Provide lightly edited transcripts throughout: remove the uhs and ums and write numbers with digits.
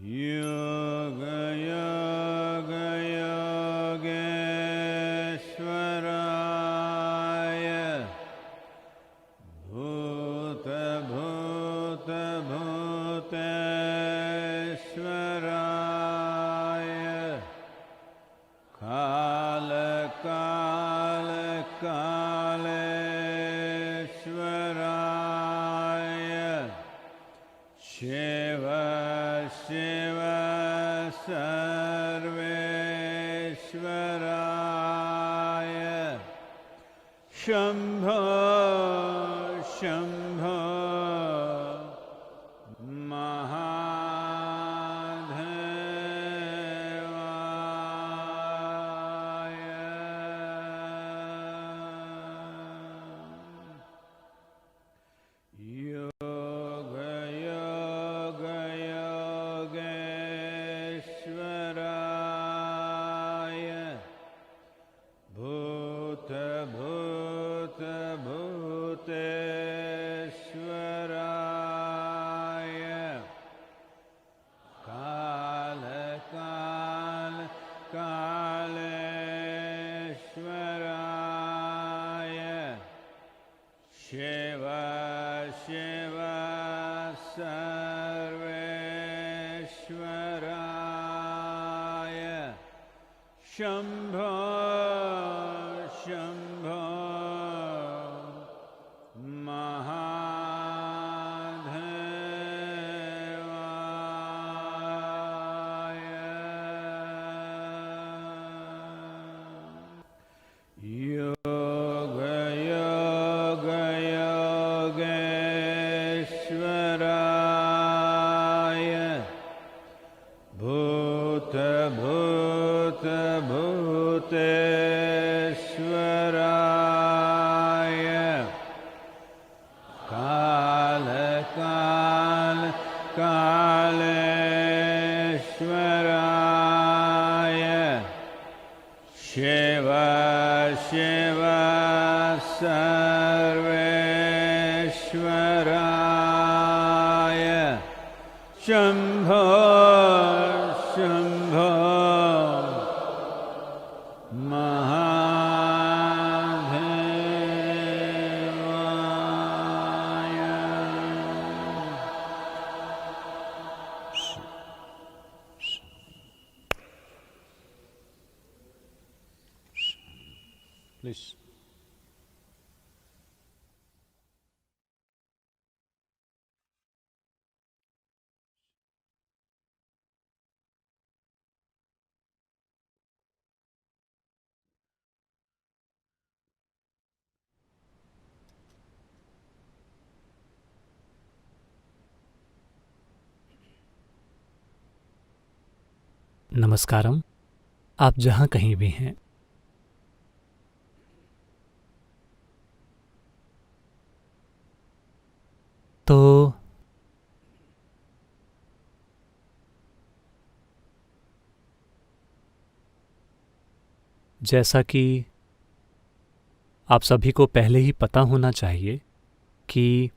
योगयोगयोगेश्वराय भूतभूतभूतेश्वराय कालकालकालेश्वराय Shiv Shiv सर्वेश्वराय Shambho Shambho Shiv Shiv सर्वेश्वराय Shambho Shambho योगयोगयोगेश्वराय भूतभूतभूतेश्वराय कालकालकालेश्वराय Shiv Shiv सर्वेश्वराय Shambho Shambho Please. नमस्कारम। आप जहाँ कहीं भी हैं, तो जैसा कि आप सभी को पहले ही पता होना चाहिए कि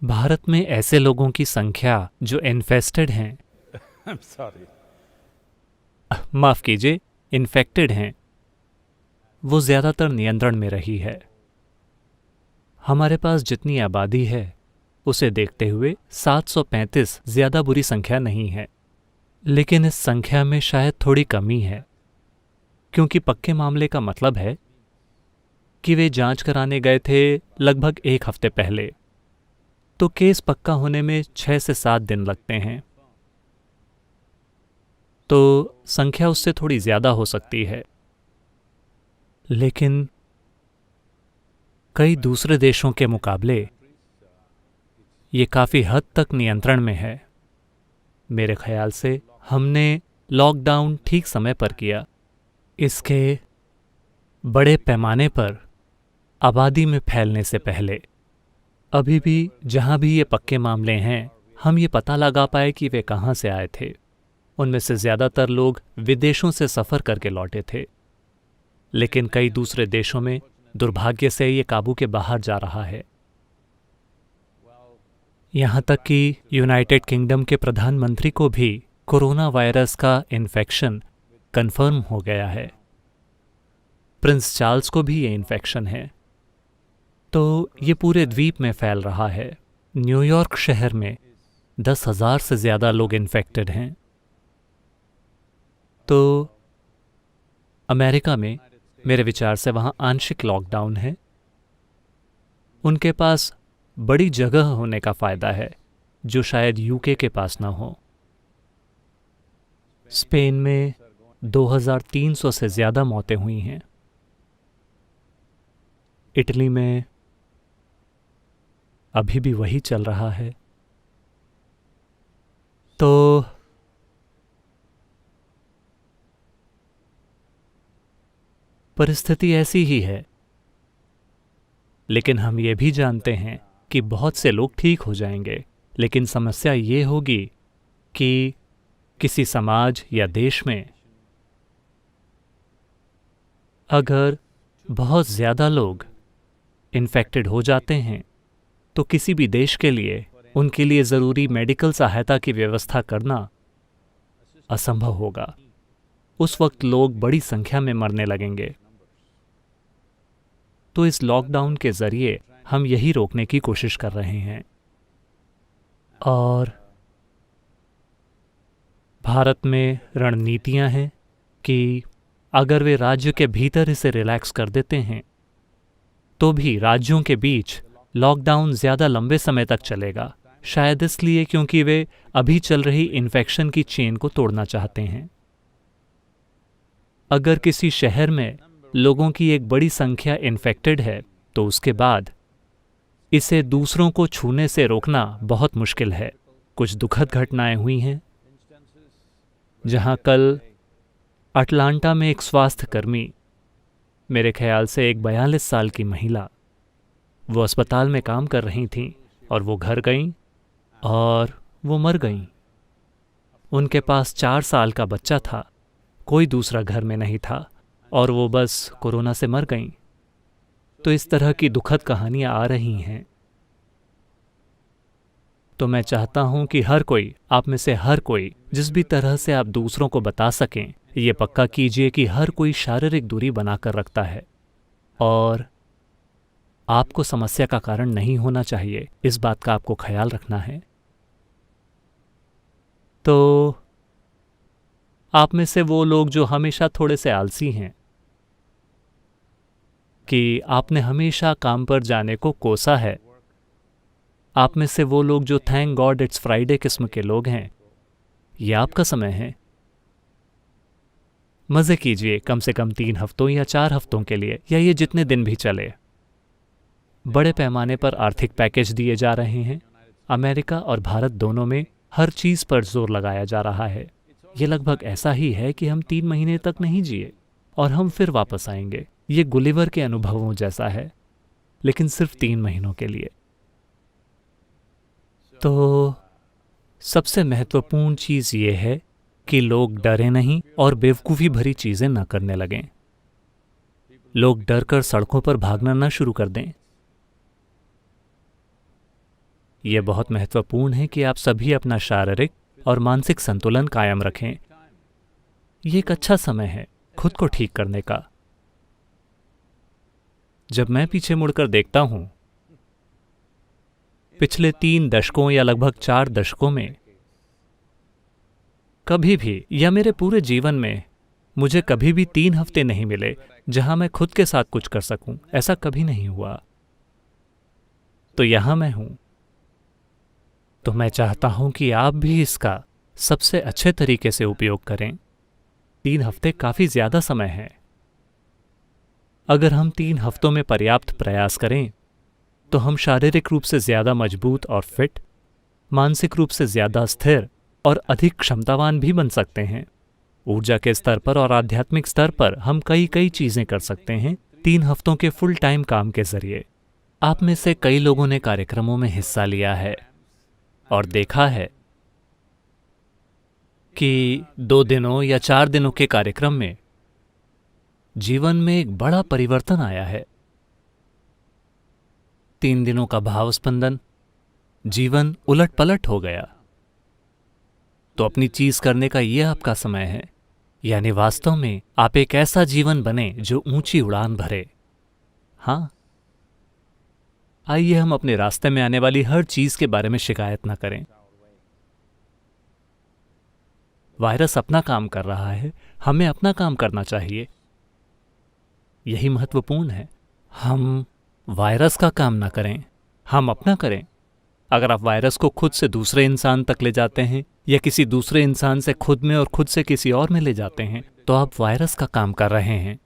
भारत में ऐसे लोगों की संख्या जो इन्फेस्टेड हैं माफ़ कीजिए, इन्फेक्टेड हैं, वो ज़्यादातर नियंत्रण में रही है। हमारे पास जितनी आबादी है उसे देखते हुए 735 ज़्यादा बुरी संख्या नहीं है, लेकिन इस संख्या में शायद थोड़ी कमी है, क्योंकि पक्के मामले का मतलब है कि वे जांच कराने गए थे लगभग 1 हफ्ते पहले, तो केस पक्का होने में 6 से 7 दिन लगते हैं। तो संख्या उससे थोड़ी ज़्यादा हो सकती है, लेकिन कई दूसरे देशों के मुकाबले ये काफ़ी हद तक नियंत्रण में है। मेरे ख्याल से हमने लॉकडाउन ठीक समय पर किया। इसके बड़े पैमाने पर आबादी में फैलने से पहले अभी भी जहाँ भी ये पक्के मामले हैं, हम ये पता लगा पाए कि वे कहाँ से आए थे। उनमें से ज़्यादातर लोग विदेशों से सफ़र करके लौटे थे, लेकिन कई दूसरे देशों में दुर्भाग्य से ये काबू के बाहर जा रहा है। यहाँ तक कि यूनाइटेड किंगडम के प्रधानमंत्री को भी कोरोना वायरस का इन्फेक्शन कंफर्म हो गया है। प्रिंस चार्ल्स को भी ये इन्फेक्शन है। तो ये पूरे द्वीप में फैल रहा है। न्यूयॉर्क शहर में 10,000 से ज़्यादा लोग इन्फेक्टेड हैं। तो अमेरिका में मेरे विचार से वहाँ आंशिक लॉकडाउन है। उनके पास बड़ी जगह होने का फ़ायदा है जो शायद यूके के पास ना हो। स्पेन में 2,300 से ज़्यादा मौतें हुई हैं। इटली में अभी भी वही चल रहा है। तो परिस्थिति ऐसी ही है, लेकिन हम ये भी जानते हैं कि बहुत से लोग ठीक हो जाएंगे। लेकिन समस्या ये होगी कि किसी समाज या देश में अगर बहुत ज़्यादा लोग इन्फेक्टेड हो जाते हैं तो किसी भी देश के लिए उनके लिए ज़रूरी मेडिकल सहायता की व्यवस्था करना असंभव होगा। उस वक्त लोग बड़ी संख्या में मरने लगेंगे। तो इस लॉकडाउन के ज़रिए हम यही रोकने की कोशिश कर रहे हैं। और भारत में रणनीतियां हैं कि अगर वे राज्य के भीतर इसे रिलैक्स कर देते हैं तो भी राज्यों के बीच लॉकडाउन ज़्यादा लंबे समय तक चलेगा। शायद इसलिए क्योंकि वे अभी चल रही इन्फेक्शन की चेन को तोड़ना चाहते हैं। अगर किसी शहर में लोगों की एक बड़ी संख्या इन्फेक्टेड है तो उसके बाद इसे दूसरों को छूने से रोकना बहुत मुश्किल है। कुछ दुखद घटनाएं हुई हैं, जहां कल अटलांटा में एक स्वास्थ्यकर्मी, मेरे ख्याल से एक 42 साल की महिला, वो अस्पताल में काम कर रही थीं और वो घर गईं और वो मर गईं। उनके पास 4 साल का बच्चा था, कोई दूसरा घर में नहीं था और वो बस कोरोना से मर गईं। तो इस तरह की दुखद कहानियां आ रही हैं। तो मैं चाहता हूं कि हर कोई, आप में से हर कोई, जिस भी तरह से आप दूसरों को बता सकें, ये पक्का कीजिए कि हर कोई शारीरिक दूरी बनाकर रखता है और आपको समस्या का कारण नहीं होना चाहिए। इस बात का आपको ख्याल रखना है। तो आप में से वो लोग जो हमेशा थोड़े से आलसी हैं, कि आपने हमेशा काम पर जाने को कोसा है, आप में से वो लोग जो थैंक गॉड इट्स फ्राइडे किस्म के लोग हैं, ये आपका समय है। मज़े कीजिए कम से कम 3 हफ्तों या 4 हफ्तों के लिए, या ये जितने दिन भी चले। बड़े पैमाने पर आर्थिक पैकेज दिए जा रहे हैं। अमेरिका और भारत दोनों में हर चीज़ पर जोर लगाया जा रहा है। ये लगभग ऐसा ही है कि हम 3 महीने तक नहीं जिए और हम फिर वापस आएंगे। ये गुलिवर के अनुभवों जैसा है, लेकिन सिर्फ 3 महीनों के लिए। तो सबसे महत्वपूर्ण चीज़ ये है कि लोग डरें नहीं और बेवकूफ़ी भरी चीज़ें न करने लगें। लोग डर कर सड़कों पर भागना न शुरू कर दें। यह बहुत महत्वपूर्ण है कि आप सभी अपना शारीरिक और मानसिक संतुलन कायम रखें। ये एक अच्छा समय है खुद को ठीक करने का। जब मैं पीछे मुड़कर देखता हूं, पिछले 3 दशकों या लगभग 4 दशकों में कभी भी, या मेरे पूरे जीवन में, मुझे कभी भी 3 हफ्ते नहीं मिले जहां मैं खुद के साथ कुछ कर सकूं। ऐसा कभी नहीं हुआ। तो यहां मैं हूं। तो मैं चाहता हूं कि आप भी इसका सबसे अच्छे तरीके से उपयोग करें। 3 हफ्ते काफी ज्यादा समय है। अगर हम 3 हफ्तों में पर्याप्त प्रयास करें तो हम शारीरिक रूप से ज्यादा मजबूत और फिट, मानसिक रूप से ज्यादा स्थिर और अधिक क्षमतावान भी बन सकते हैं। ऊर्जा के स्तर पर और आध्यात्मिक स्तर पर हम कई चीजें कर सकते हैं 3 हफ्तों के फुल टाइम काम के जरिए। आप में से कई लोगों ने कार्यक्रमों में हिस्सा लिया है और देखा है कि 2 दिनों या 4 दिनों के कार्यक्रम में जीवन में एक बड़ा परिवर्तन आया है। 3 दिनों का भाव स्पंदन, जीवन उलट पलट हो गया। तो अपनी चीज करने का ये आपका समय है, यानी वास्तव में आप एक ऐसा जीवन बने जो ऊंची उड़ान भरे। हाँ, आइए हम अपने रास्ते में आने वाली हर चीज के बारे में शिकायत ना करें। वायरस अपना काम कर रहा है, हमें अपना काम करना चाहिए। यही महत्वपूर्ण है। हम वायरस का काम ना करें, हम अपना करें। अगर आप वायरस को खुद से दूसरे इंसान तक ले जाते हैं या किसी दूसरे इंसान से खुद में और खुद से किसी और में ले जाते हैं, तो आप वायरस का काम कर रहे हैं।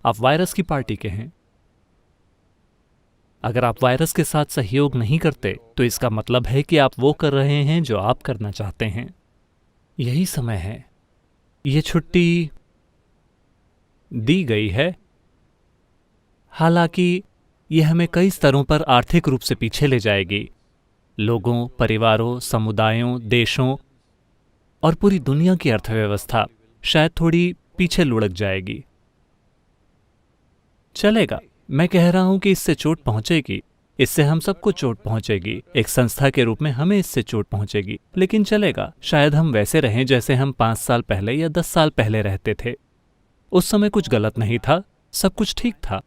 आप वायरस की पार्टी के हैं। अगर आप वायरस के साथ सहयोग नहीं करते तो इसका मतलब है कि आप वो कर रहे हैं जो आप करना चाहते हैं। यही समय है। ये छुट्टी दी गई है। हालांकि यह हमें कई स्तरों पर आर्थिक रूप से पीछे ले जाएगी। लोगों, परिवारों, समुदायों, देशों और पूरी दुनिया की अर्थव्यवस्था शायद थोड़ी पीछे लुढ़क जाएगी। चलेगा, मैं कह रहा हूं कि इससे चोट पहुंचेगी, इससे हम सबको चोट पहुंचेगी। एक संस्था के रूप में हमें इससे चोट पहुंचेगी, लेकिन चलेगा। शायद हम वैसे रहें जैसे हम 5 साल पहले या 10 साल पहले रहते थे। उस समय कुछ गलत नहीं था, सब कुछ ठीक था।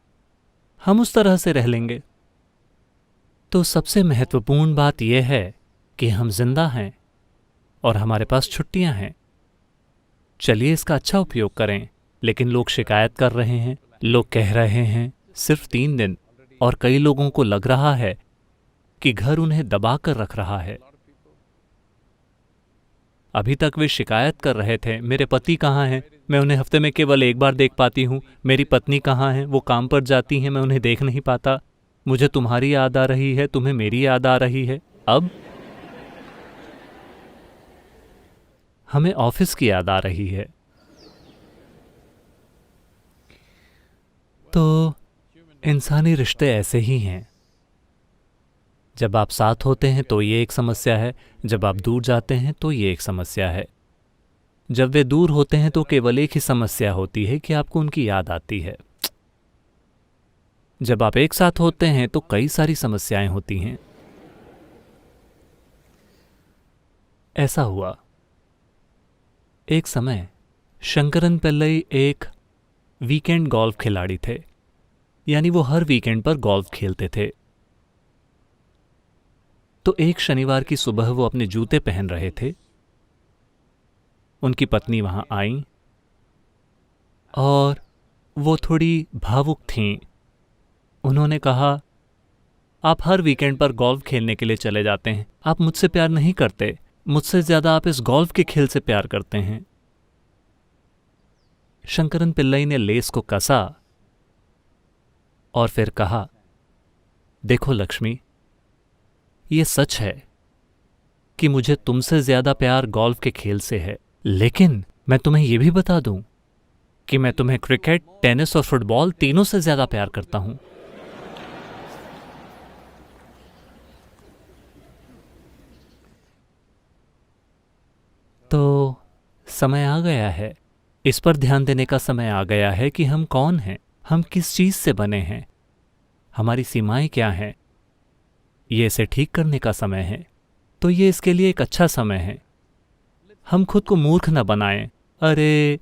हम उस तरह से रह लेंगे। तो सबसे महत्वपूर्ण बात यह है कि हम जिंदा हैं और हमारे पास छुट्टियां हैं। चलिए इसका अच्छा उपयोग करें। लेकिन लोग शिकायत कर रहे हैं, लोग कह रहे हैं सिर्फ 3 दिन, और कई लोगों को लग रहा है कि घर उन्हें दबा कर रख रहा है। अभी तक वे शिकायत कर रहे थे, मेरे पति कहाँ हैं, मैं उन्हें हफ्ते में केवल 1 बार देख पाती हूँ। मेरी पत्नी कहाँ है, वो काम पर जाती हैं, मैं उन्हें देख नहीं पाता। मुझे तुम्हारी याद आ रही है, तुम्हें मेरी याद आ रही है। अब हमें ऑफिस की याद आ रही है। तो इंसानी रिश्ते ऐसे ही हैं। जब आप साथ होते हैं तो ये एक समस्या है, जब आप दूर जाते हैं तो ये एक समस्या है। जब वे दूर होते हैं तो केवल एक ही समस्या होती है कि आपको उनकी याद आती है। जब आप एक साथ होते हैं तो कई सारी समस्याएं होती हैं। ऐसा हुआ एक समय, शंकरन पिल्लई एक वीकेंड गोल्फ खिलाड़ी थे, यानी वो हर वीकेंड पर गोल्फ खेलते थे। तो एक शनिवार की सुबह वो अपने जूते पहन रहे थे। उनकी पत्नी वहां आई और वो थोड़ी भावुक थीं। उन्होंने कहा, आप हर वीकेंड पर गोल्फ खेलने के लिए चले जाते हैं, आप मुझसे प्यार नहीं करते, मुझसे ज्यादा आप इस गोल्फ के खेल से प्यार करते हैं। शंकरन पिल्लई ने लेस को कसा और फिर कहा, देखो लक्ष्मी, ये सच है कि मुझे तुमसे ज्यादा प्यार गोल्फ के खेल से है, लेकिन मैं तुम्हें यह भी बता दूं कि मैं तुम्हें क्रिकेट, टेनिस और फुटबॉल तीनों से ज्यादा प्यार करता हूं। तो समय आ गया है, इस पर ध्यान देने का समय आ गया है कि हम कौन हैं, हम किस चीज से बने हैं, हमारी सीमाएं क्या हैं। ये इसे ठीक करने का समय है। तो ये इसके लिए एक अच्छा समय है। हम खुद को मूर्ख न बनाएं। अरे,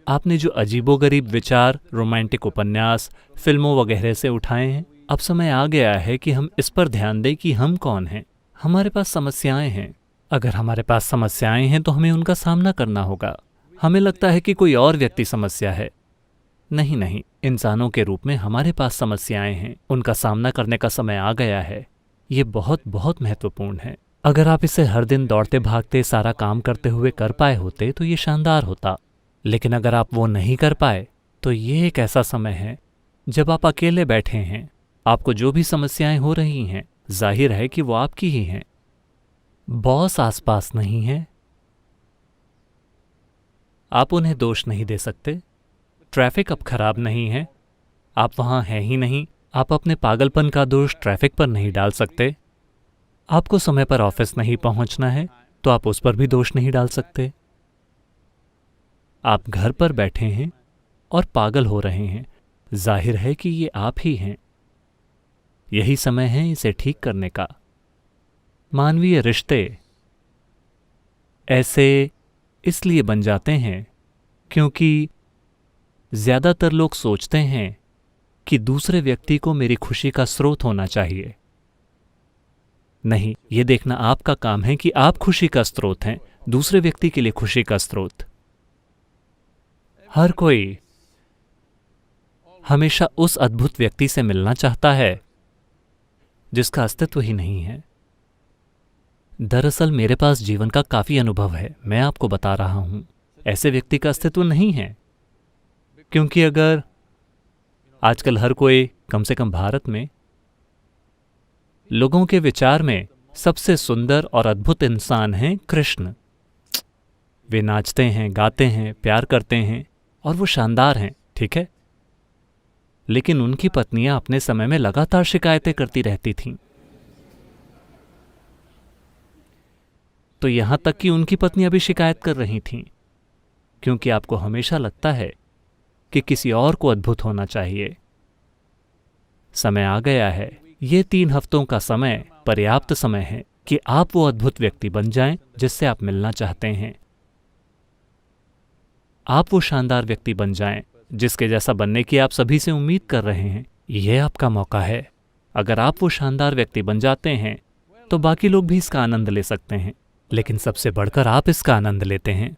आपने जो अजीबोगरीब विचार रोमांटिक उपन्यास, फिल्मों वगैरह से उठाए हैं, अब समय आ गया है कि हम इस पर ध्यान दें कि हम कौन हैं। हमारे पास समस्याएं हैं। अगर हमारे पास समस्याएं हैं तो हमें उनका सामना करना होगा। हमें लगता है कि कोई और व्यक्ति समस्या है। नहीं नहीं, इंसानों के रूप में हमारे पास समस्याएं हैं, उनका सामना करने का समय आ गया है। ये बहुत बहुत महत्वपूर्ण है। अगर आप इसे हर दिन दौड़ते भागते सारा काम करते हुए कर पाए होते तो ये शानदार होता, लेकिन अगर आप वो नहीं कर पाए तो ये एक ऐसा समय है जब आप अकेले बैठे हैं। आपको जो भी समस्याएं हो रही हैं, जाहिर है कि वो आपकी ही हैं। बॉस आसपास नहीं है, आप उन्हें दोष नहीं दे सकते। ट्रैफिक अब खराब नहीं है, आप वहां हैं ही नहीं। आप अपने पागलपन का दोष ट्रैफिक पर नहीं डाल सकते। आपको समय पर ऑफिस नहीं पहुंचना है तो आप उस पर भी दोष नहीं डाल सकते। आप घर पर बैठे हैं और पागल हो रहे हैं, जाहिर है कि ये आप ही हैं। यही समय है इसे ठीक करने का। मानवीय रिश्ते ऐसे इसलिए बन जाते हैं क्योंकि ज़्यादातर लोग सोचते हैं कि दूसरे व्यक्ति को मेरी खुशी का स्रोत होना चाहिए। नहीं, ये देखना आपका काम है कि आप खुशी का स्रोत हैं, दूसरे व्यक्ति के लिए खुशी का स्रोत। हर कोई हमेशा उस अद्भुत व्यक्ति से मिलना चाहता है जिसका अस्तित्व ही नहीं है। दरअसल मेरे पास जीवन का काफी अनुभव है, मैं आपको बता रहा हूं, ऐसे व्यक्ति का अस्तित्व नहीं है। क्योंकि अगर आजकल हर कोई, कम से कम भारत में, लोगों के विचार में सबसे सुंदर और अद्भुत इंसान हैं कृष्ण। वे नाचते हैं, गाते हैं, प्यार करते हैं और वो शानदार हैं, ठीक है। लेकिन उनकी पत्नियां अपने समय में लगातार शिकायतें करती रहती थीं। तो यहां तक कि उनकी पत्नियां भी शिकायत कर रही थीं, क्योंकि आपको हमेशा लगता है कि किसी और को अद्भुत होना चाहिए। समय आ गया है, ये 3 हफ्तों का समय पर्याप्त समय है कि आप वो अद्भुत व्यक्ति बन जाएं जिससे आप मिलना चाहते हैं। आप वो शानदार व्यक्ति बन जाएं जिसके जैसा बनने की आप सभी से उम्मीद कर रहे हैं। यह आपका मौका है। अगर आप वो शानदार व्यक्ति बन जाते हैं तो बाकी लोग भी इसका आनंद ले सकते हैं, लेकिन सबसे बढ़कर आप इसका आनंद लेते हैं।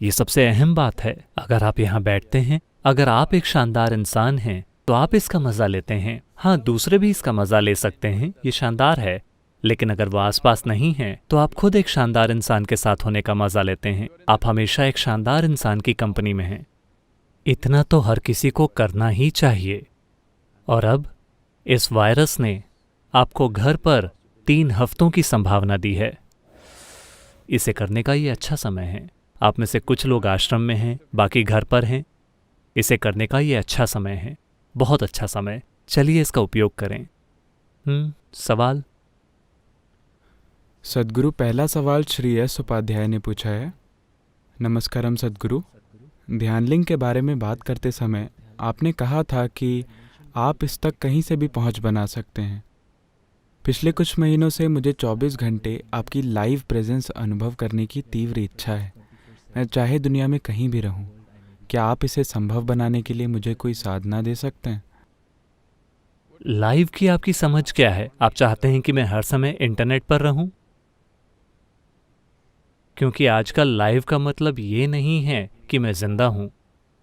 ये सबसे अहम बात है। अगर आप यहाँ बैठते हैं, अगर आप एक शानदार इंसान हैं तो आप इसका मजा लेते हैं। हाँ, दूसरे भी इसका मजा ले सकते हैं, ये शानदार है। लेकिन अगर वो आसपास नहीं है तो आप खुद एक शानदार इंसान के साथ होने का मजा लेते हैं। आप हमेशा एक शानदार इंसान की कंपनी में हैं। इतना तो हर किसी को करना ही चाहिए। और अब इस वायरस ने आपको घर पर 3 हफ्तों की संभावना दी है। इसे करने का ये अच्छा समय है। आप में से कुछ लोग आश्रम में हैं, बाकी घर पर हैं। इसे करने का ये अच्छा समय है, बहुत अच्छा समय। चलिए इसका उपयोग करें। सवाल? सद्गुरु, पहला सवाल श्री एस उपाध्याय ने पूछा है। नमस्कारम सद्गुरु, ध्यान लिंग के बारे में बात करते समय आपने कहा था कि आप इस तक कहीं से भी पहुंच बना सकते हैं। पिछले कुछ महीनों से मुझे 24 घंटे आपकी लाइव प्रेजेंस अनुभव करने की तीव्र इच्छा है। मैं चाहे दुनिया में कहीं भी रहूं। क्या आप इसे संभव बनाने के लिए मुझे कोई साधना दे सकते हैं? लाइव की आपकी समझ क्या है? आप चाहते हैं कि मैं हर समय इंटरनेट पर रहूं? क्योंकि आजकल लाइव का मतलब ये नहीं है कि मैं जिंदा हूं।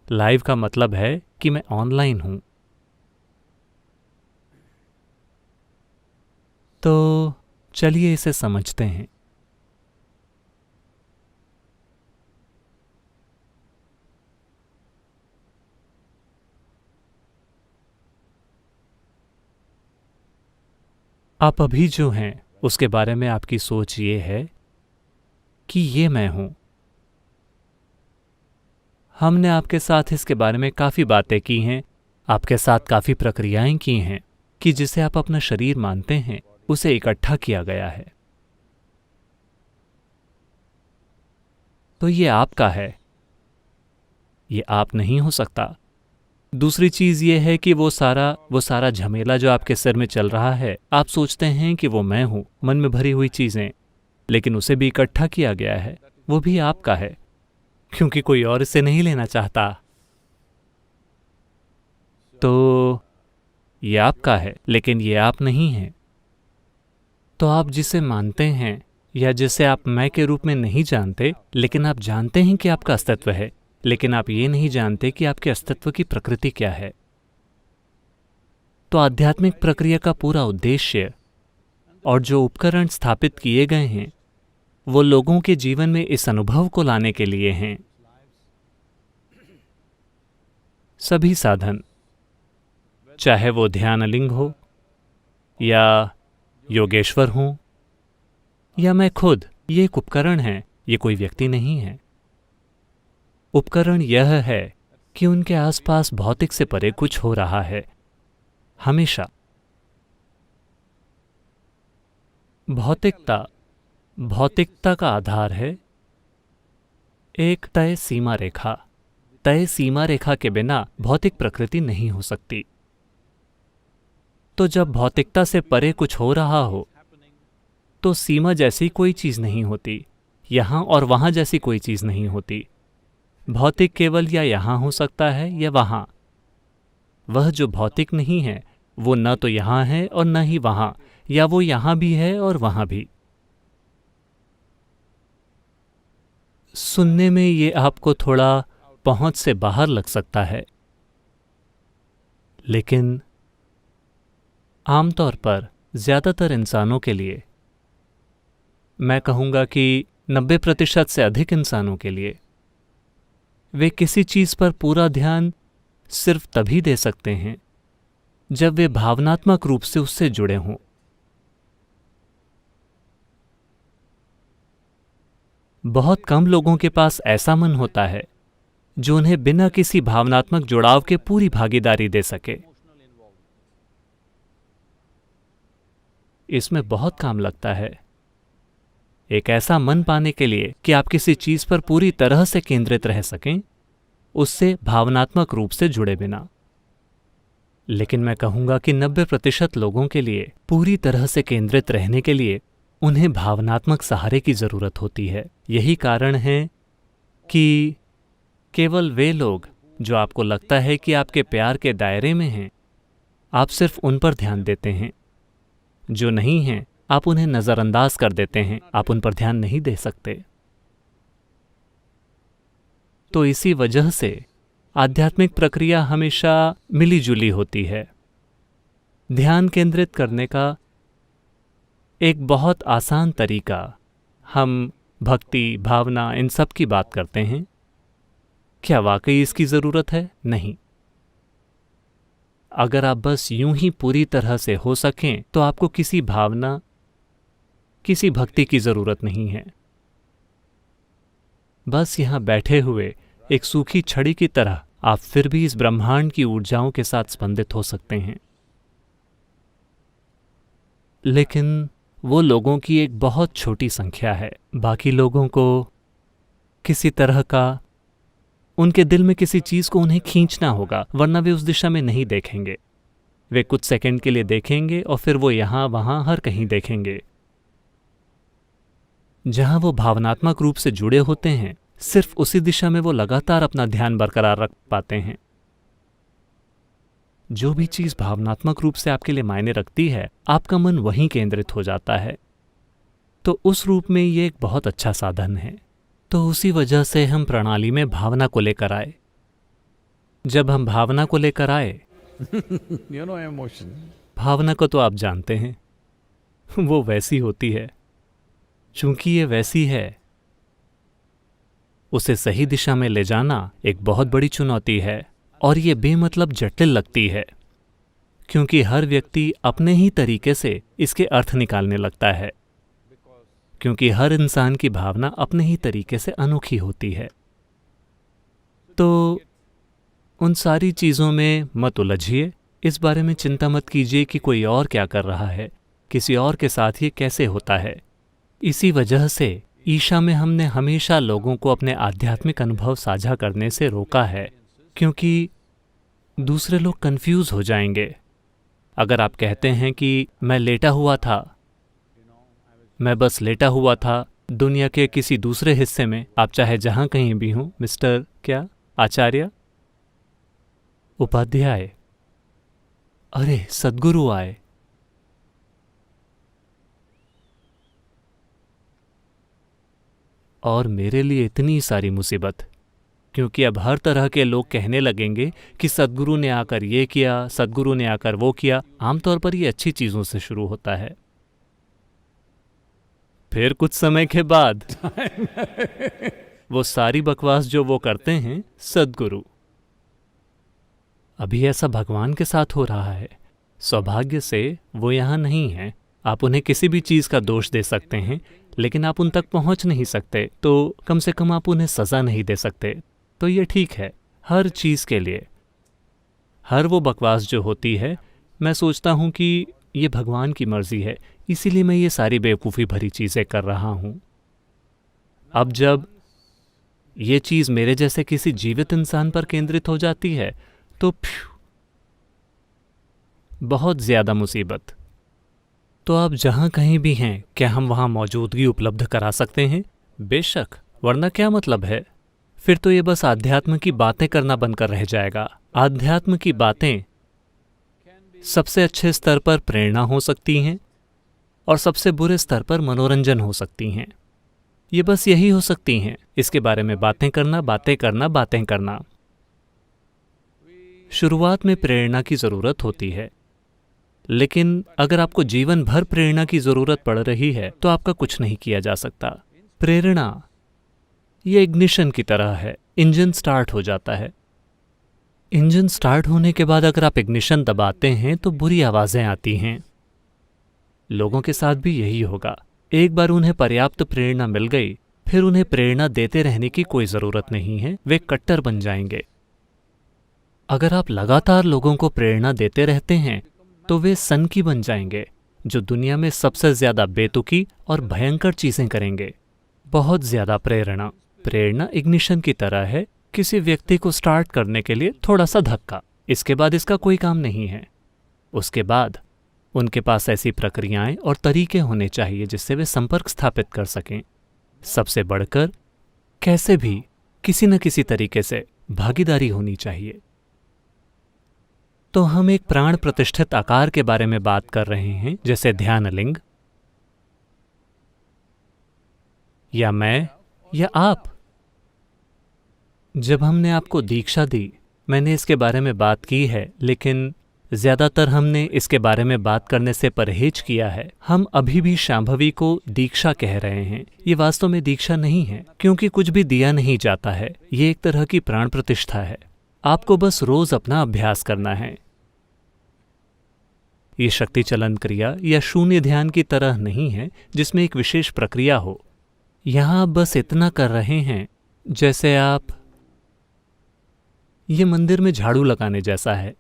लाइव का मतलब है कि मैं ऑनलाइन हूं। तो चलिए इसे समझते हैं। आप अभी जो हैं उसके बारे में आपकी सोच ये है कि ये मैं हूं। हमने आपके साथ इसके बारे में काफ़ी बातें की हैं, आपके साथ काफ़ी प्रक्रियाएं की हैं कि जिसे आप अपना शरीर मानते हैं उसे इकट्ठा किया गया है। तो ये आपका है, ये आप नहीं हो सकता। दूसरी चीज़ ये है कि वो सारा झमेला जो आपके सिर में चल रहा है, आप सोचते हैं कि वो मैं हूं, मन में भरी हुई चीज़ें, लेकिन उसे भी इकट्ठा किया गया है, वो भी आपका है, क्योंकि कोई और इसे नहीं लेना चाहता। तो ये आपका है, लेकिन ये आप नहीं हैं। तो आप जिसे मानते हैं या जिसे आप मैं के रूप में नहीं जानते, लेकिन आप जानते हैं कि आपका अस्तित्व है, लेकिन आप ये नहीं जानते कि आपके अस्तित्व की प्रकृति क्या है। तो आध्यात्मिक प्रक्रिया का पूरा उद्देश्य और जो उपकरण स्थापित किए गए हैं वो लोगों के जीवन में इस अनुभव को लाने के लिए हैं। सभी साधन, चाहे वो ध्यानलिंग हो या योगेश्वर हो या मैं खुद, ये एक उपकरण है, ये कोई व्यक्ति नहीं है। उपकरण यह है कि उनके आसपास भौतिक से परे कुछ हो रहा है। हमेशा भौतिकता का आधार है एक तय सीमा रेखा। तय सीमा रेखा के बिना भौतिक प्रकृति नहीं हो सकती। तो जब भौतिकता से परे कुछ हो रहा हो तो सीमा जैसी कोई चीज़ नहीं होती, यहाँ और वहाँ जैसी कोई चीज़ नहीं होती। भौतिक केवल या यहाँ हो सकता है या वहाँ। वह जो भौतिक नहीं है वो न तो यहाँ है और न ही वहाँ, या वो यहाँ भी है और वहाँ भी। सुनने में ये आपको थोड़ा पहुंच से बाहर लग सकता है, लेकिन आमतौर पर ज़्यादातर इंसानों के लिए, मैं कहूँगा कि 90% से अधिक इंसानों के लिए, वे किसी चीज़ पर पूरा ध्यान सिर्फ तभी दे सकते हैं जब वे भावनात्मक रूप से उससे जुड़े हों। बहुत कम लोगों के पास ऐसा मन होता है जो उन्हें बिना किसी भावनात्मक जुड़ाव के पूरी भागीदारी दे सके। इसमें बहुत काम लगता है एक ऐसा मन पाने के लिए कि आप किसी चीज पर पूरी तरह से केंद्रित रह सकें, उससे भावनात्मक रूप से जुड़े बिना। लेकिन मैं कहूंगा कि 90% लोगों के लिए पूरी तरह से केंद्रित रहने के लिए उन्हें भावनात्मक सहारे की जरूरत होती है। यही कारण है कि केवल वे लोग जो आपको लगता है कि आपके प्यार के दायरे में हैं, आप सिर्फ उन पर ध्यान देते हैं। जो नहीं हैं, आप उन्हें नजरअंदाज कर देते हैं, आप उन पर ध्यान नहीं दे सकते। तो इसी वजह से आध्यात्मिक प्रक्रिया हमेशा मिली-जुली होती है। ध्यान केंद्रित करने का एक बहुत आसान तरीका, हम भक्ति, भावना, इन सब की बात करते हैं। क्या वाकई इसकी जरूरत है? नहीं। अगर आप बस यूं ही पूरी तरह से हो सकें तो आपको किसी भावना, किसी भक्ति की जरूरत नहीं है। बस यहां बैठे हुए एक सूखी छड़ी की तरह आप फिर भी इस ब्रह्मांड की ऊर्जाओं के साथ स्पंदित हो सकते हैं। लेकिन वो लोगों की एक बहुत छोटी संख्या है। बाकी लोगों को किसी तरह का, उनके दिल में किसी चीज को उन्हें खींचना होगा, वरना वे उस दिशा में नहीं देखेंगे। वे कुछ सेकंड के लिए देखेंगे और फिर वो यहां वहां हर कहीं देखेंगे। जहां वो भावनात्मक रूप से जुड़े होते हैं, सिर्फ उसी दिशा में वो लगातार अपना ध्यान बरकरार रख पाते हैं। जो भी चीज भावनात्मक रूप से आपके लिए मायने रखती है, आपका मन वहीं केंद्रित हो जाता है। तो उस रूप में ये एक बहुत अच्छा साधन है। तो उसी वजह से हम प्रणाली में भावना को लेकर आए। जब हम भावना को लेकर आए, emotion. भावना को तो आप जानते हैं, वो वैसी होती है। चूंकि ये वैसी है, उसे सही दिशा में ले जाना एक बहुत बड़ी चुनौती है और ये बेमतलब जटिल लगती है, क्योंकि हर व्यक्ति अपने ही तरीके से इसके अर्थ निकालने लगता है, क्योंकि हर इंसान की भावना अपने ही तरीके से अनोखी होती है। तो उन सारी चीज़ों में मत उलझिए, इस बारे में चिंता मत कीजिए कि कोई और क्या कर रहा है, किसी और के साथ ये कैसे होता है। इसी वजह से ईशा में हमने हमेशा लोगों को अपने आध्यात्मिक अनुभव साझा करने से रोका है, क्योंकि दूसरे लोग कंफ्यूज हो जाएंगे। अगर आप कहते हैं कि मैं लेटा हुआ था, मैं बस लेटा हुआ था दुनिया के किसी दूसरे हिस्से में, आप चाहे जहां कहीं भी हों, मिस्टर क्या आचार्य, उपाध्याय, अरे सद्गुरु आए, और मेरे लिए इतनी सारी मुसीबत, क्योंकि अब हर तरह के लोग कहने लगेंगे कि सद्गुरु ने आकर ये किया, सद्गुरु ने आकर वो किया। आमतौर पर ये अच्छी चीज़ों से शुरू होता है। फिर कुछ समय के बाद वो सारी बकवास जो वो करते हैं, सद्गुरु। अभी ऐसा भगवान के साथ हो रहा है। सौभाग्य से वो यहाँ नहीं है। आप उन्हें किसी भी चीज़ का दोष दे सकते हैं, लेकिन आप उन तक पहुँच नहीं सकते, तो कम से कम आप उन्हें सज़ा नहीं दे सकते। तो ये ठीक है। हर चीज़ के लिए, हर वो बकवास जो होती है, मैं सोचता हूँ कि ये भगवान की मर्जी है, इसीलिए मैं ये सारी बेवकूफ़ी भरी चीज़ें कर रहा हूँ। अब जब ये चीज़ मेरे जैसे किसी जीवित इंसान पर केंद्रित हो जाती है, तो बहुत ज़्यादा मुसीबत। तो आप जहाँ कहीं भी हैं, क्या हम वहाँ मौजूदगी उपलब्ध करा सकते हैं? बेशक, वरना क्या मतलब है? फिर तो ये बस आध्यात्म की बातें करना बनकर रह जाएगा। आध्यात्म की बातें सबसे अच्छे स्तर पर प्रेरणा हो सकती हैं और सबसे बुरे स्तर पर मनोरंजन हो सकती हैं। ये बस यही हो सकती हैं। इसके बारे में बातें करना, बातें करना, बातें करना। शुरुआत में प्रेरणा की जरूरत होती है, लेकिन अगर आपको जीवन भर प्रेरणा की जरूरत पड़ रही है तो आपका कुछ नहीं किया जा सकता। प्रेरणा ये इग्निशन की तरह है। इंजन स्टार्ट हो जाता है। इंजन स्टार्ट होने के बाद अगर आप इग्निशन दबाते हैं तो बुरी आवाजें आती हैं। लोगों के साथ भी यही होगा। एक बार उन्हें पर्याप्त प्रेरणा मिल गई, फिर उन्हें प्रेरणा देते रहने की कोई जरूरत नहीं है। वे कट्टर बन जाएंगे। अगर आप लगातार लोगों को प्रेरणा देते रहते हैं तो वे सनकी बन जाएंगे, जो दुनिया में सबसे ज्यादा बेतुकी और भयंकर चीजें करेंगे। बहुत ज्यादा प्रेरणा। प्रेरणा इग्निशन की तरह है, किसी व्यक्ति को स्टार्ट करने के लिए थोड़ा सा धक्का। इसके बाद इसका कोई काम नहीं है। उसके बाद उनके पास ऐसी प्रक्रियाएं और तरीके होने चाहिए जिससे वे संपर्क स्थापित कर सकें। सबसे बढ़कर कैसे भी किसी न किसी तरीके से भागीदारी होनी चाहिए। तो हम एक प्राण प्रतिष्ठित आकार के बारे में बात कर रहे हैं, जैसे ध्यान लिंग, या मैं या आप। जब हमने आपको दीक्षा दी, मैंने इसके बारे में बात की है, लेकिन ज्यादातर हमने इसके बारे में बात करने से परहेज किया है। हम अभी भी शांभवी को दीक्षा कह रहे हैं। ये वास्तव में दीक्षा नहीं है, क्योंकि कुछ भी दिया नहीं जाता है। ये एक तरह की प्राण प्रतिष्ठा है। आपको बस रोज अपना अभ्यास करना है। ये शक्ति चलन क्रिया या शून्य ध्यान की तरह नहीं है जिसमें एक विशेष प्रक्रिया हो। यहां आप बस इतना कर रहे हैं जैसे आप, ये मंदिर में झाड़ू लगाने जैसा है।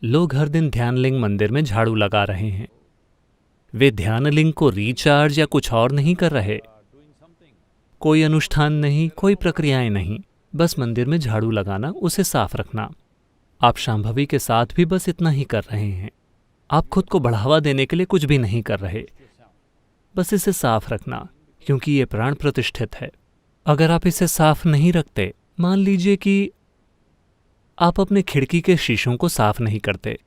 लोग हर दिन ध्यानलिंग मंदिर में झाड़ू लगा रहे हैं। वे ध्यानलिंग को रिचार्ज या कुछ और नहीं कर रहे। कोई अनुष्ठान नहीं, कोई प्रक्रियाएं नहीं, बस मंदिर में झाड़ू लगाना, उसे साफ रखना। आप शांभवी के साथ भी बस इतना ही कर रहे हैं। आप खुद को बढ़ावा देने के लिए कुछ भी नहीं कर रहे, बस इसे साफ रखना, क्योंकि ये प्राण प्रतिष्ठित है। अगर आप इसे साफ नहीं रखते, मान लीजिए कि आप अपने खिड़की के शीशों को साफ नहीं करते,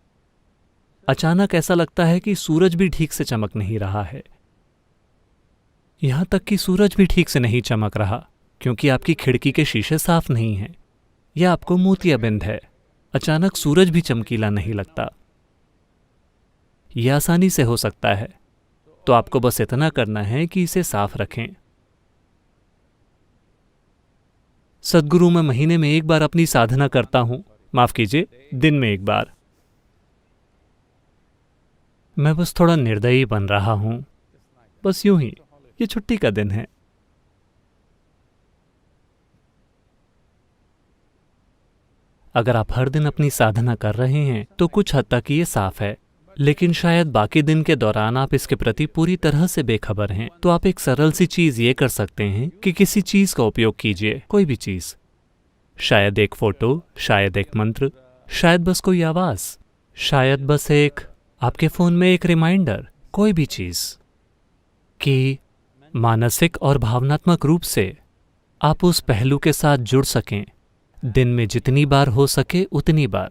अचानक ऐसा लगता है कि सूरज भी ठीक से चमक नहीं रहा है। यहां तक कि सूरज भी ठीक से नहीं चमक रहा, क्योंकि आपकी खिड़की के शीशे साफ नहीं हैं, या आपको मोतियाबिंद है। अचानक सूरज भी चमकीला नहीं लगता। यह आसानी से हो सकता है। तो आपको बस इतना करना है कि इसे साफ रखें। सद्गुरु, मैं महीने में एक बार अपनी साधना करता हूं। माफ कीजिए, दिन में एक बार। मैं बस थोड़ा निर्दयी बन रहा हूं, बस यूं ही। ये छुट्टी का दिन है। अगर आप हर दिन अपनी साधना कर रहे हैं तो कुछ हद तक ये साफ है, लेकिन शायद बाकी दिन के दौरान आप इसके प्रति पूरी तरह से बेखबर हैं। तो आप एक सरल सी चीज ये कर सकते हैं कि किसी चीज का उपयोग कीजिए, कोई भी चीज। शायद एक फोटो, शायद एक मंत्र, शायद बस कोई आवाज, शायद बस एक आपके फोन में एक रिमाइंडर, कोई भी चीज, कि मानसिक और भावनात्मक रूप से आप उस पहलू के साथ जुड़ सकें। दिन में जितनी बार हो सके उतनी बार।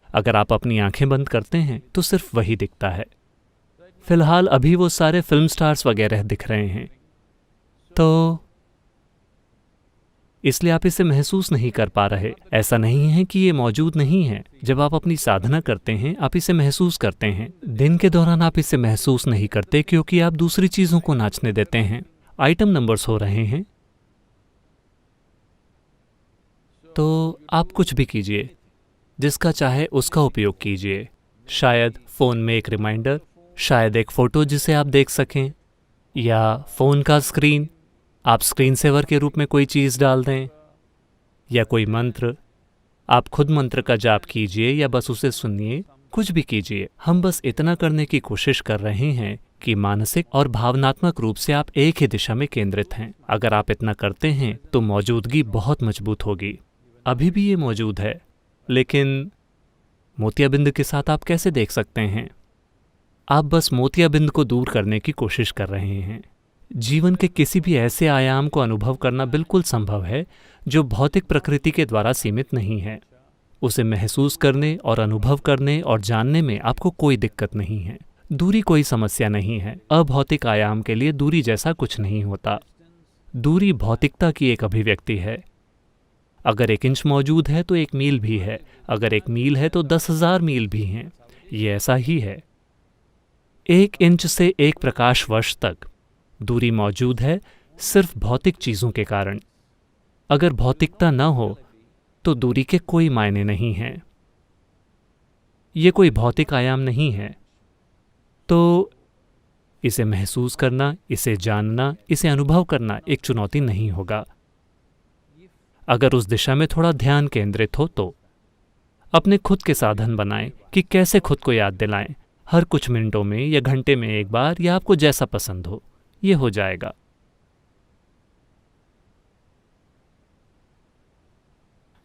अगर आप अपनी आंखें बंद करते हैं तो सिर्फ वही दिखता है। फिलहाल अभी वो सारे फिल्म स्टार्स वगैरह दिख रहे हैं, तो इसलिए आप इसे महसूस नहीं कर पा रहे। ऐसा नहीं है कि ये मौजूद नहीं है। जब आप अपनी साधना करते हैं आप इसे महसूस करते हैं। दिन के दौरान आप इसे महसूस नहीं करते, क्योंकि आप दूसरी चीजों को नाचने देते हैं। आइटम नंबर्स हो रहे हैं। तो आप कुछ भी कीजिए, जिसका चाहे उसका उपयोग कीजिए। शायद फ़ोन में एक रिमाइंडर, शायद एक फ़ोटो जिसे आप देख सकें, या फ़ोन का स्क्रीन, आप स्क्रीन सेवर के रूप में कोई चीज़ डाल दें, या कोई मंत्र। आप खुद मंत्र का जाप कीजिए या बस उसे सुनिए, कुछ भी कीजिए। हम बस इतना करने की कोशिश कर रहे हैं कि मानसिक और भावनात्मक रूप से आप एक ही दिशा में केंद्रित हैं। अगर आप इतना करते हैं तो मौजूदगी बहुत मजबूत होगी। अभी भी ये मौजूद है, लेकिन मोतियाबिंद के साथ आप कैसे देख सकते हैं? आप बस मोतियाबिंद को दूर करने की कोशिश कर रहे हैं। जीवन के किसी भी ऐसे आयाम को अनुभव करना बिल्कुल संभव है जो भौतिक प्रकृति के द्वारा सीमित नहीं है। उसे महसूस करने और अनुभव करने और जानने में आपको कोई दिक्कत नहीं है। दूरी कोई समस्या नहीं है। अभौतिक आयाम के लिए दूरी जैसा कुछ नहीं होता। दूरी भौतिकता की एक अभिव्यक्ति है। अगर 1 इंच मौजूद है तो 1 मील भी है। अगर 1 मील है तो 10,000 मील भी हैं। ये ऐसा ही है। 1 इंच से 1 प्रकाश वर्ष तक दूरी मौजूद है, सिर्फ भौतिक चीज़ों के कारण। अगर भौतिकता न हो तो दूरी के कोई मायने नहीं हैं। ये कोई भौतिक आयाम नहीं है। तो इसे महसूस करना, इसे जानना, इसे अनुभव करना एक चुनौती नहीं होगा। अगर उस दिशा में थोड़ा ध्यान केंद्रित हो तो अपने खुद के साधन बनाएं कि कैसे खुद को याद दिलाएं, हर कुछ मिनटों में या घंटे में एक बार, या आपको जैसा पसंद हो, ये हो जाएगा।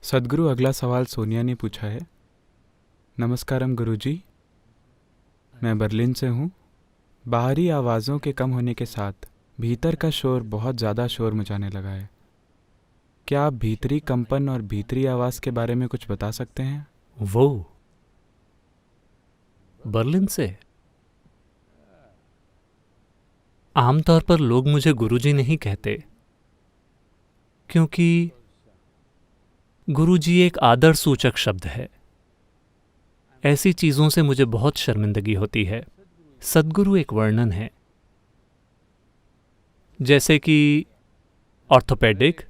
सद्गुरु, अगला सवाल सोनिया ने पूछा है। नमस्कारम गुरुजी, मैं बर्लिन से हूँ। बाहरी आवाज़ों के कम होने के साथ भीतर का शोर बहुत ज़्यादा शोर मचाने लगा है। क्या आप भीतरी कंपन और भीतरी आवाज़ के बारे में कुछ बता सकते हैं? वो बर्लिन से? आमतौर पर लोग मुझे गुरुजी नहीं कहते, क्योंकि गुरुजी एक आदर सूचक शब्द है। ऐसी चीज़ों से मुझे बहुत शर्मिंदगी होती है। सद्गुरु एक वर्णन है, जैसे कि ऑर्थोपेडिक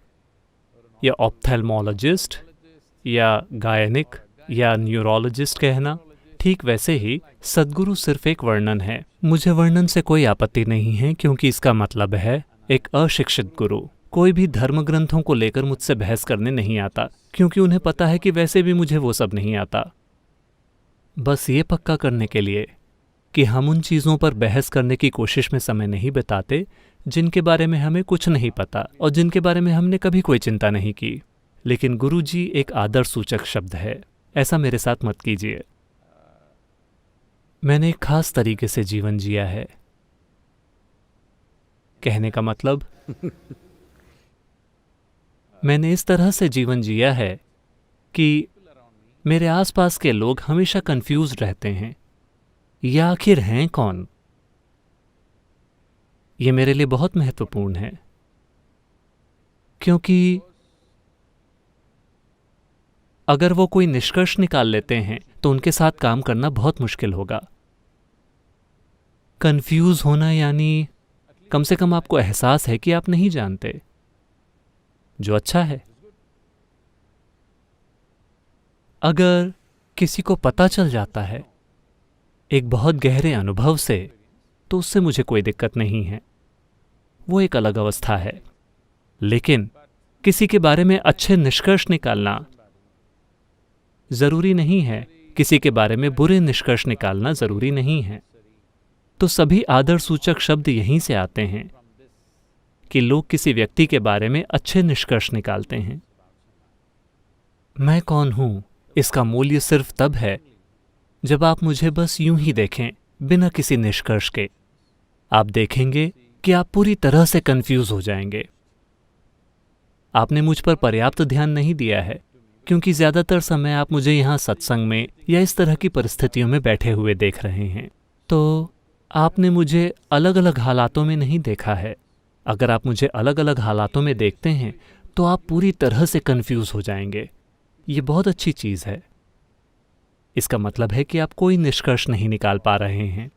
या ऑप्थेल्मोलॉजिस्ट या गायनिक या न्यूरोलॉजिस्ट कहना। ठीक वैसे ही सद्गुरु सिर्फ एक वर्णन है। मुझे वर्णन से कोई आपत्ति नहीं है, क्योंकि इसका मतलब है एक अशिक्षित गुरु कोई भी धर्म ग्रंथों को लेकर मुझसे बहस करने नहीं आता, क्योंकि उन्हें पता है कि वैसे भी मुझे वो सब नहीं आता। बस ये पक्का करने के लिए कि हम उन चीज़ों पर बहस करने की कोशिश में समय नहीं बिताते जिनके बारे में हमें कुछ नहीं पता और जिनके बारे में हमने कभी कोई चिंता नहीं की। लेकिन गुरुजी एक आदर सूचक शब्द है, ऐसा मेरे साथ मत कीजिए। मैंने एक खास तरीके से जीवन जिया है। कहने का मतलब मैंने इस तरह से जीवन जिया है कि मेरे आसपास के लोग हमेशा कंफ्यूज रहते हैं, ये आखिर हैं कौन? ये मेरे लिए बहुत महत्वपूर्ण है, क्योंकि अगर वो कोई निष्कर्ष निकाल लेते हैं तो उनके साथ काम करना बहुत मुश्किल होगा। कंफ्यूज होना यानी कम से कम आपको एहसास है कि आप नहीं जानते, जो अच्छा है। अगर किसी को पता चल जाता है एक बहुत गहरे अनुभव से, तो उससे मुझे कोई दिक्कत नहीं है, वो एक अलग अवस्था है। लेकिन किसी के बारे में अच्छे निष्कर्ष निकालना जरूरी नहीं है, किसी के बारे में बुरे निष्कर्ष निकालना जरूरी नहीं है। तो सभी आदर सूचक शब्द यहीं से आते हैं कि लोग किसी व्यक्ति के बारे में अच्छे निष्कर्ष निकालते हैं। मैं कौन हूं, इसका मूल्य सिर्फ तब है जब आप मुझे बस यूं ही देखें, बिना किसी निष्कर्ष के। आप देखेंगे कि आप पूरी तरह से कंफ्यूज हो जाएंगे। आपने मुझ पर पर्याप्त ध्यान नहीं दिया है, क्योंकि ज्यादातर समय आप मुझे यहां सत्संग में या इस तरह की परिस्थितियों में बैठे हुए देख रहे हैं। तो आपने मुझे अलग अलग हालातों में नहीं देखा है। अगर आप मुझे अलग अलग हालातों में देखते हैं तो आप पूरी तरह से कंफ्यूज हो जाएंगे। ये बहुत अच्छी चीज़ है। इसका मतलब है कि आप कोई निष्कर्ष नहीं निकाल पा रहे हैं,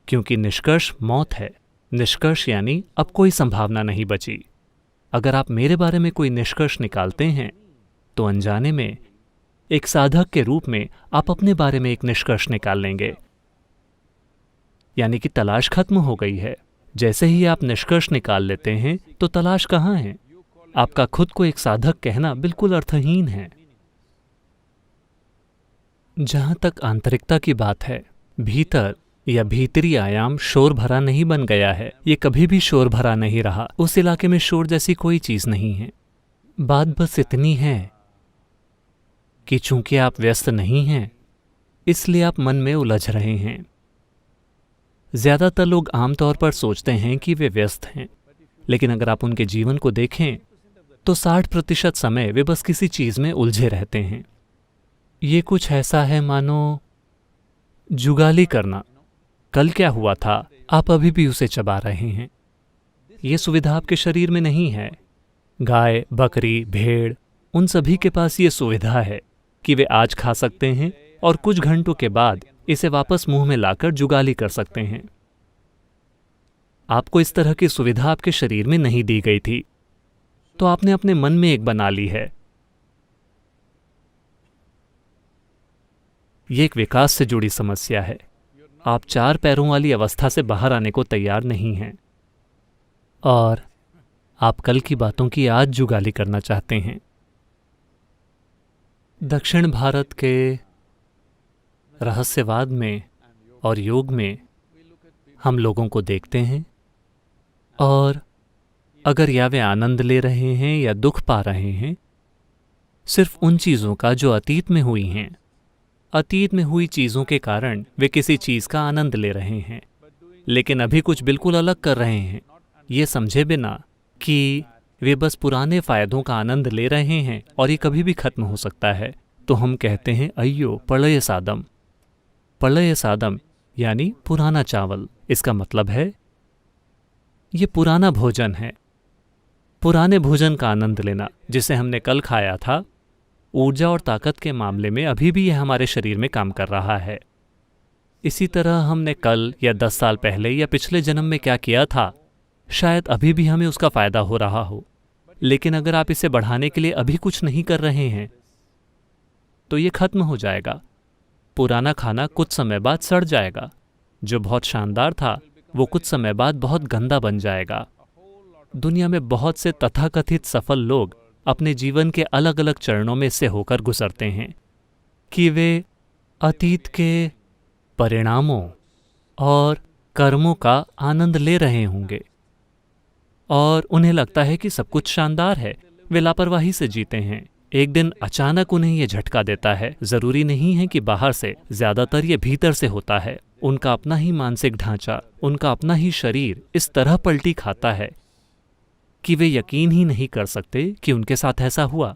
क्योंकि निष्कर्ष मौत है। निष्कर्ष यानी अब कोई संभावना नहीं बची। अगर आप मेरे बारे में कोई निष्कर्ष निकालते हैं तो अनजाने में एक साधक के रूप में आप अपने बारे में एक निष्कर्ष निकाल लेंगे, यानी कि तलाश खत्म हो गई है। जैसे ही आप निष्कर्ष निकाल लेते हैं तो तलाश कहाँ है? आपका खुद को एक साधक कहना बिल्कुल अर्थहीन है। जहां तक आंतरिकता की बात है, भीतर या भीतरी आयाम शोर भरा नहीं बन गया है। ये कभी भी शोर भरा नहीं रहा। उस इलाके में शोर जैसी कोई चीज नहीं है। बात बस इतनी है कि चूंकि आप व्यस्त नहीं हैं, इसलिए आप मन में उलझ रहे हैं। ज़्यादातर लोग आमतौर पर सोचते हैं कि वे व्यस्त हैं, लेकिन अगर आप उनके जीवन को देखें तो 60% समय वे बस किसी चीज़ में उलझे रहते हैं। ये कुछ ऐसा है मानो जुगाली करना। कल क्या हुआ था, आप अभी भी उसे चबा रहे हैं। ये सुविधा आपके शरीर में नहीं है। गाय, बकरी, भेड़, उन सभी के पास ये सुविधा है कि वे आज खा सकते हैं और कुछ घंटों के बाद इसे वापस मुंह में लाकर जुगाली कर सकते हैं। आपको इस तरह की सुविधा आपके शरीर में नहीं दी गई थी, तो आपने अपने मन में एक बना ली है। यह एक विकास से जुड़ी समस्या है। आप 4 पैरों वाली अवस्था से बाहर आने को तैयार नहीं हैं और आप कल की बातों की आज जुगाली करना चाहते हैं। दक्षिण भारत के रहस्यवाद में और योग में हम लोगों को देखते हैं और अगर या वे आनंद ले रहे हैं या दुख पा रहे हैं सिर्फ उन चीज़ों का जो अतीत में हुई हैं। अतीत में हुई चीज़ों के कारण वे किसी चीज़ का आनंद ले रहे हैं, लेकिन अभी कुछ बिल्कुल अलग कर रहे हैं, ये समझे बिना कि वे बस पुराने फ़ायदों का आनंद ले रहे हैं और ये कभी भी खत्म हो सकता है। तो हम कहते हैं अय्यो प्रलय सादम। प्रलय सादम यानी पुराना चावल। इसका मतलब है ये पुराना भोजन है। पुराने भोजन का आनंद लेना जिसे हमने कल खाया था, ऊर्जा और ताकत के मामले में अभी भी यह हमारे शरीर में काम कर रहा है। इसी तरह हमने कल या 10 साल पहले या पिछले जन्म में क्या किया था, शायद अभी भी हमें उसका फायदा हो रहा हो, लेकिन अगर आप इसे बढ़ाने के लिए अभी कुछ नहीं कर रहे हैं तो ये खत्म हो जाएगा। पुराना खाना कुछ समय बाद सड़ जाएगा। जो बहुत शानदार था वो कुछ समय बाद बहुत गंदा बन जाएगा। दुनिया में बहुत से तथाकथित सफल लोग अपने जीवन के अलग अलग चरणों में से होकर गुजरते हैं कि वे अतीत के परिणामों और कर्मों का आनंद ले रहे होंगे और उन्हें लगता है कि सब कुछ शानदार है। वे लापरवाही से जीते हैं। एक दिन अचानक उन्हें यह झटका देता है। जरूरी नहीं है कि बाहर से, ज्यादातर ये भीतर से होता है। उनका अपना ही मानसिक ढांचा, उनका अपना ही शरीर इस तरह पलटी खाता है कि वे यकीन ही नहीं कर सकते कि उनके साथ ऐसा हुआ।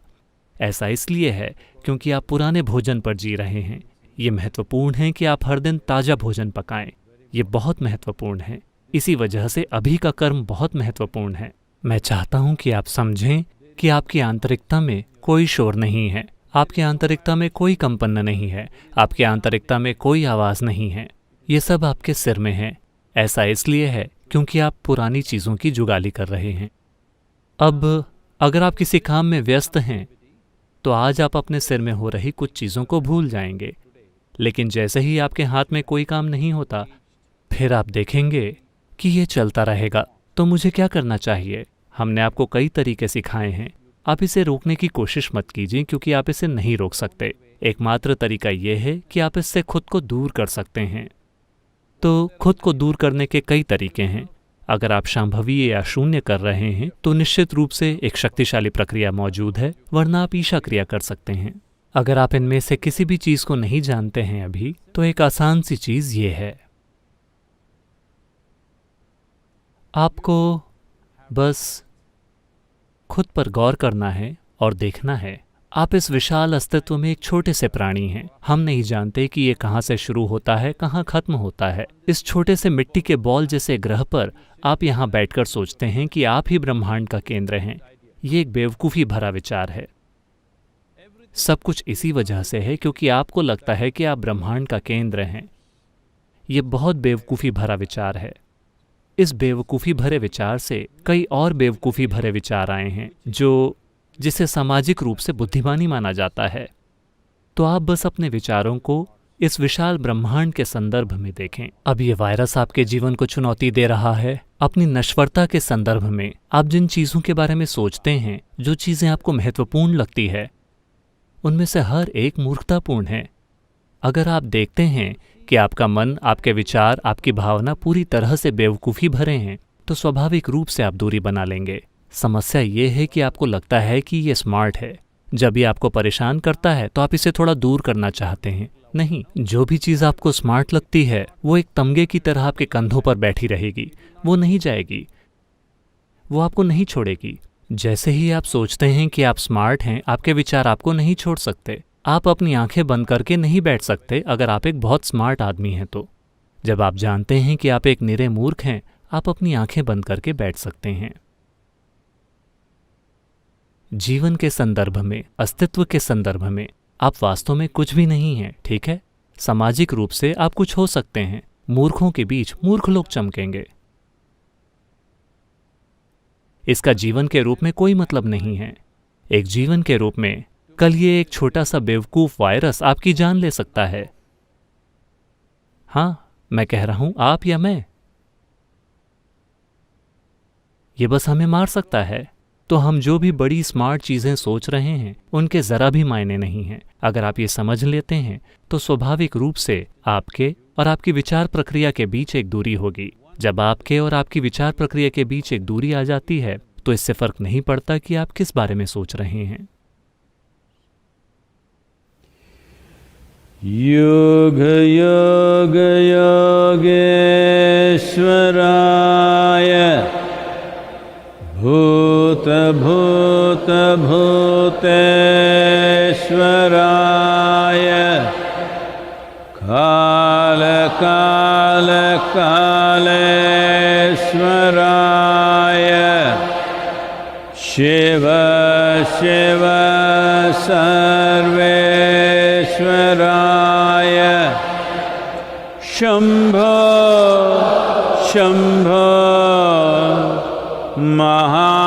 ऐसा इसलिए है क्योंकि आप पुराने भोजन पर जी रहे हैं। ये महत्वपूर्ण है कि आप हर दिन ताज़ा भोजन पकाएं। ये बहुत महत्वपूर्ण है। इसी वजह से अभी का कर्म बहुत महत्वपूर्ण है। मैं चाहता हूं कि आप समझें कि आपकी आंतरिकता में कोई शोर नहीं है। आपकी आंतरिकता में कोई कंपन नहीं है। आपकी आंतरिकता में कोई आवाज़ नहीं है। ये सब आपके सिर में है। ऐसा इसलिए है क्योंकि आप पुरानी चीज़ों की जुगाली कर रहे हैं। अब अगर आप किसी काम में व्यस्त हैं तो आज आप अपने सिर में हो रही कुछ चीज़ों को भूल जाएंगे, लेकिन जैसे ही आपके हाथ में कोई काम नहीं होता फिर आप देखेंगे कि ये चलता रहेगा। तो मुझे क्या करना चाहिए? हमने आपको कई तरीके सिखाए हैं। आप इसे रोकने की कोशिश मत कीजिए क्योंकि आप इसे नहीं रोक सकते। एकमात्र तरीका यह है कि आप इससे खुद को दूर कर सकते हैं। तो खुद को दूर करने के कई तरीके हैं। अगर आप शांभवीय या शून्य कर रहे हैं तो निश्चित रूप से एक शक्तिशाली प्रक्रिया मौजूद है, वरना आप ईशा क्रिया कर सकते हैं। अगर आप इनमें से किसी भी चीज़ को नहीं जानते हैं अभी, तो एक आसान सी चीज़ ये है, आपको बस खुद पर गौर करना है और देखना है आप इस विशाल अस्तित्व में एक छोटे से प्राणी हैं। हम नहीं जानते कि ये कहाँ से शुरू होता है, कहाँ खत्म होता है। इस छोटे से मिट्टी के बॉल जैसे ग्रह पर आप यहाँ बैठकर सोचते हैं कि आप ही ब्रह्मांड का केंद्र हैं। ये एक बेवकूफ़ी भरा विचार है। सब कुछ इसी वजह से है क्योंकि आपको लगता है कि आप ब्रह्मांड का केंद्र हैं। ये बहुत बेवकूफ़ी भरा विचार है। इस बेवकूफ़ी भरे विचार से कई और बेवकूफ़ी भरे विचार आए हैं जिसे सामाजिक रूप से बुद्धिमानी माना जाता है। तो आप बस अपने विचारों को इस विशाल ब्रह्मांड के संदर्भ में देखें। अब ये वायरस आपके जीवन को चुनौती दे रहा है। अपनी नश्वरता के संदर्भ में आप जिन चीज़ों के बारे में सोचते हैं, जो चीज़ें आपको महत्वपूर्ण लगती है, उनमें से हर एक मूर्खतापूर्ण है। अगर आप देखते हैं कि आपका मन, आपके विचार, आपकी भावना पूरी तरह से बेवकूफ़ी भरे हैं, तो स्वाभाविक रूप से आप दूरी बना लेंगे। समस्या ये है कि आपको लगता है कि ये स्मार्ट है। जब ये आपको परेशान करता है तो आप इसे थोड़ा दूर करना चाहते हैं। नहीं, जो भी चीज़ आपको स्मार्ट लगती है वो एक तमगे की तरह आपके कंधों पर बैठी रहेगी, वो नहीं जाएगी, वो आपको नहीं छोड़ेगी। जैसे ही आप सोचते हैं कि आप स्मार्ट हैं, आपके विचार आपको नहीं छोड़ सकते। आप अपनी आंखें बंद करके नहीं बैठ सकते अगर आप एक बहुत स्मार्ट आदमी हैं तो। जब आप जानते हैं कि आप एक निरे मूर्ख हैं, आप अपनी आंखें बंद करके बैठ सकते हैं। जीवन के संदर्भ में, अस्तित्व के संदर्भ में आप वास्तव में कुछ भी नहीं हैं, ठीक है? सामाजिक रूप से आप कुछ हो सकते हैं। मूर्खों के बीच मूर्ख लोग चमकेंगे। इसका जीवन के रूप में कोई मतलब नहीं है। एक जीवन के रूप में कल ये एक छोटा सा बेवकूफ वायरस आपकी जान ले सकता है। हाँ, मैं कह रहा हूं आप या मैं। ये बस हमें मार सकता है। तो हम जो भी बड़ी स्मार्ट चीजें सोच रहे हैं उनके जरा भी मायने नहीं हैं। अगर आप ये समझ लेते हैं तो स्वाभाविक रूप से आपके और आपकी विचार प्रक्रिया के बीच एक दूरी होगी। जब आपके और आपकी विचार प्रक्रिया के बीच एक दूरी आ जाती है तो इससे फर्क नहीं पड़ता कि आप किस बारे में सोच रहे हैं। योग योग योगेश्वराय भूत भूत भूतेश्वराय काल काल कालेश्वराय शिव शिव सर्वेश्वराय शंभो शंभो महा